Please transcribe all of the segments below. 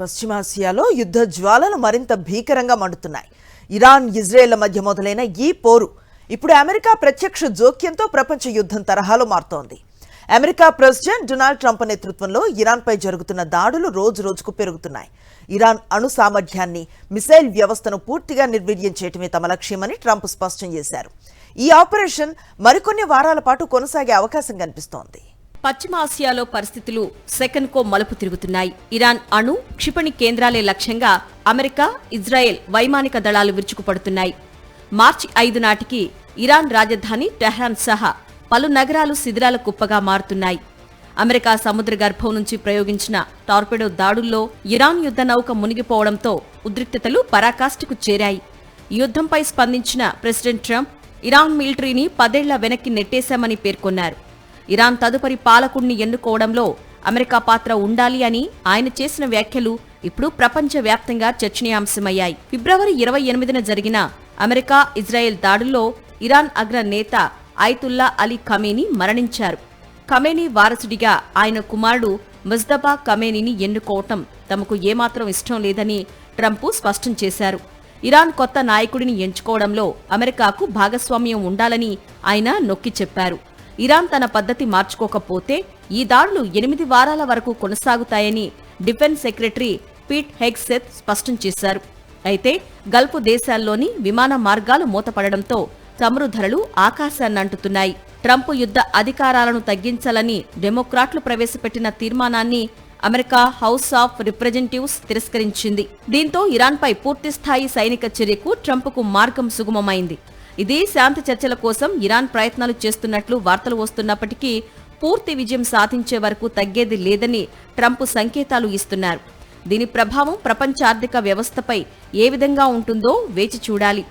పశ్చిమాసియాలో యుద్ధ జ్వాలలు మరింత భీకరంగా మండుతున్నాయి. ఇరాన్ ఇజ్రాయెళ్ల మధ్య మొదలైన ఈ పోరు ఇప్పుడు అమెరికా ప్రత్యక్ష జోక్యంతో ప్రపంచ యుద్ధం తరహాలో మారుతోంది. అమెరికా ప్రెసిడెంట్ డొనాల్డ్ ట్రంప్ నేతృత్వంలో ఇరాన్పై జరుగుతున్న దాడులు రోజు రోజుకు పెరుగుతున్నాయి. ఇరాన్ అణు సామర్థ్యాన్ని, మిసైల్ వ్యవస్థను పూర్తిగా నిర్వీర్యం చేయటమే తమ లక్ష్యమని ట్రంప్ స్పష్టం చేశారు. ఈ ఆపరేషన్ మరికొన్ని వారాల పాటు కొనసాగే అవకాశం కనిపిస్తోంది. పశ్చిమాసియాలో పరిస్థితులు సెకన్కో మలుపు తిరుగుతున్నాయి. ఇరాన్ అణు, క్షిపణి కేంద్రాలే లక్ష్యంగా అమెరికా, ఇజ్రాయెల్ వైమానిక దళాలు విరుచుకుపడుతున్నాయి. మార్చి 5 నాటికి ఇరాన్ రాజధాని టెహ్రాన్ సహా పలు నగరాలు శిథిలాల కుప్పగా మారుతున్నాయి. అమెరికా సముద్ర గర్భం నుంచి ప్రయోగించిన టార్పెడో దాడుల్లో ఇరాన్ యుద్ధ నౌక మునిగిపోవడంతో ఉద్రిక్తతలు పరాకాష్ఠకు చేరాయి. ఈ యుద్ధంపై స్పందించిన ప్రెసిడెంట్ ట్రంప్ ఇరాన్ మిలిటరీని 10 ఏళ్ల వెనక్కి నెట్టేశామని పేర్కొన్నారు. ఇరాన్ తదుపరి పాలకుడిని ఎన్నుకోవడంలో అమెరికా పాత్ర ఉండాలి అని ఆయన చేసిన వ్యాఖ్యలు ఇప్పుడు ప్రపంచవ్యాప్తంగా చర్చనీయాంశమయ్యాయి. ఫిబ్రవరి 28న జరిగిన అమెరికా, ఇజ్రాయెల్ దాడుల్లో ఇరాన్ అగ్ర నేత అయతుల్లా అలీ ఖమేనీ మరణించారు. ఖమేనీ వారసుడిగా ఆయన కుమారుడు ముజ్తబా ఖమేనీని ఎన్నుకోవటం తమకు ఏమాత్రం ఇష్టం లేదని ట్రంప్ స్పష్టం చేశారు. ఇరాన్ కొత్త నాయకుడిని ఎంచుకోవడంలో అమెరికాకు భాగస్వామ్యం ఉండాలని ఆయన నొక్కి చెప్పారు. ఇరాన్ తన పద్ధతి మార్చుకోకపోతే ఈ దాడులు 8 వారాల వరకు కొనసాగుతాయని డిఫెన్స్ సెక్రటరీ పీట్ హెగ్సెత్ స్పష్టం చేశారు. అయితే గల్ఫ్ దేశాల్లోని విమాన మార్గాలు మూతపడడంతో చమురు ధరలు ఆకాశాన్నంటుతున్నాయి. ట్రంప్ యుద్ధ అధికారాలను తగ్గించాలని డెమోక్రాట్లు ప్రవేశపెట్టిన తీర్మానాన్ని అమెరికా హౌస్ ఆఫ్ రిప్రజెంటేటివ్స్ తిరస్కరించింది. దీంతో ఇరాన్పై పూర్తిస్థాయి సైనిక చర్యకు ట్రంప్కు మార్గం సుగమమైంది. ఇది శాంతి చర్చల కోసం ఇరాన్ ప్రయత్నాలు చేస్తున్నట్లు వార్తలు వస్తున్నప్పటికీ పూర్తి విజయం సాధించే వరకు తగ్గేది లేదని ట్రంప్ సంకేతాలు ఇస్తున్నారు. దీని ప్రభావం ప్రపంచ ఆర్థిక వ్యవస్థపై ఏ విధంగా ఉంటుందో వేచి చూడాలి.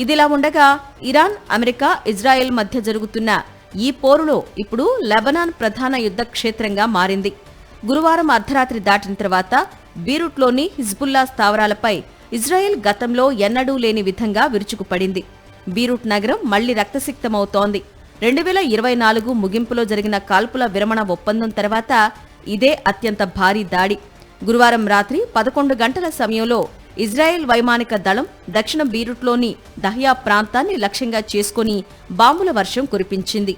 ఇదిలా ఉండగా ఇరాన్, అమెరికా, ఇజ్రాయెల్ మధ్య జరుగుతున్న ఈ పోరులో ఇప్పుడు లెబనాన్ ప్రధాన యుద్ధ క్షేత్రంగా మారింది. గురువారం అర్ధరాత్రి దాటిన తర్వాత బీరూట్లోని హిజ్బుల్లా స్థావరాలపై ఇజ్రాయెల్ గతంలో ఎన్నడూ లేని విధంగా విరుచుకుపడింది. బీరూట్ నగరం మళ్లీ రక్తసిక్తమవుతోంది. 2024 ముగింపులో జరిగిన కాల్పుల విరమణ ఒప్పందం తర్వాత ఇదే అత్యంత భారీ దాడి. గురువారం రాత్రి 11 గంటల సమయంలో ఇజ్రాయెల్ వైమానిక దళం దక్షిణ బీరూట్లోని దహ్యా ప్రాంతాన్ని లక్ష్యంగా చేసుకుని బాంబుల వర్షం కురిపించింది.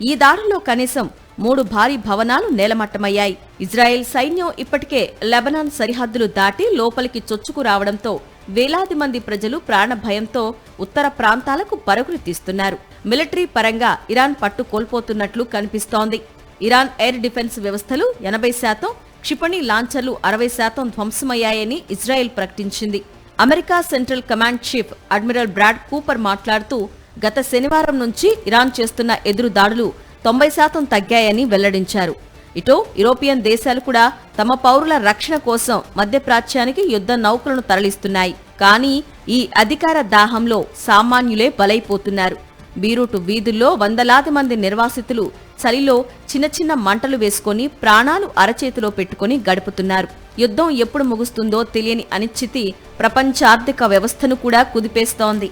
ఈ దాడిలో కనీసం 3 భారీ భవనాలు నేలమట్టమయ్యాయి. ఇజ్రాయెల్ సైన్యం ఇప్పటికే లెబనాన్ సరిహద్దులు దాటి లోపలికి చొచ్చుకు రావడంతో వేలాది మంది ప్రజలు ప్రాణభయంతో ఉత్తర ప్రాంతాలకు పరుగులు తీస్తున్నారు. మిలిటరీ పరంగా ఇరాన్ పట్టు కోల్పోతున్నట్లు కనిపిస్తోంది. ఇరాన్ ఎయిర్ డిఫెన్స్ వ్యవస్థలు 80%, క్షిపణి లాంచర్లు 60% ధ్వంసమయ్యాయని ఇజ్రాయెల్ ప్రకటించింది. America central command chief admiral Brad Cooper మాట్లాడుతూ గత శనివారం నుంచి ఇరాన్ చేస్తున్న ఎదురు దాడులు 90% తగ్గాయని వెల్లడించారు. ఇటో యూరోపియన్ దేశాలు కూడా తమ పౌరుల రక్షణ కోసం మధ్యప్రాచ్యానికి యుద్ధ నౌకలను తరలిస్తున్నాయి. కానీ ఈ అధికార దాహంలో సామాన్యులే బలైపోతున్నారు. బీరూటు వీధుల్లో వందలాది మంది నిర్వాసితులు చలిలో చిన్న చిన్న మంటలు వేసుకుని ప్రాణాలు అరచేతిలో పెట్టుకుని గడుపుతున్నారు. యుద్ధం ఎప్పుడు ముగుస్తుందో తెలియని అనిశ్చితి ప్రపంచ ఆర్థిక వ్యవస్థను కూడా కుదిపేస్తోంది.